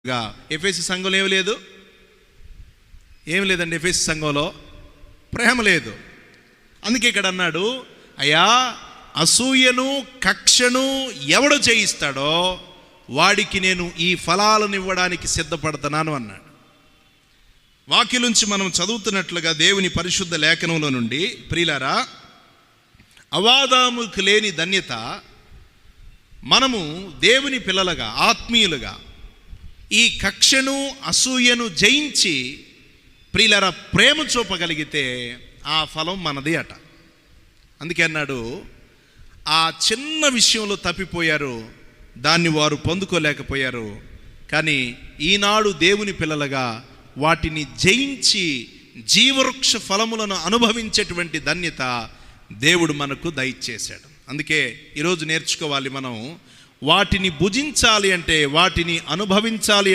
ఎఫెసు సంఘంలో ఏమి లేదండి. ఎఫెసు సంఘంలో ప్రేమ లేదు. అందుకే ఇక్కడ అన్నాడు, అయ్యా అసూయను కక్షను ఎవడు చేయిస్తాడో వాడికి నేను ఈ ఫలాలను ఇవ్వడానికి సిద్ధపడుతున్నాను అన్నాడు. వాక్యలోంచి మనం చదువుతున్నట్లుగా దేవుని పరిశుద్ధ లేఖనంలో నుండి, ప్రియులారా, అవాదాముకు లేని ధన్యత మనము దేవుని పిల్లలుగా ఆత్మీయులుగా ఈ కక్షను అసూయను జయించి ప్రియులారా ప్రేమ చూపగలిగితే ఆ ఫలం మనది అట. అందుకే అన్నాడు, ఆ చిన్న విషయంలో తప్పిపోయారు, దాన్ని వారు పొందుకోలేకపోయారు. కానీ ఈనాడు దేవుని పిల్లలుగా వాటిని జయించి జీవవృక్ష ఫలములను అనుభవించేటువంటి ధన్యత దేవుడు మనకు దయచేశాడు. అందుకే ఈరోజు నేర్చుకోవాలి, మనం వాటిని భుజించాలి అంటే, వాటిని అనుభవించాలి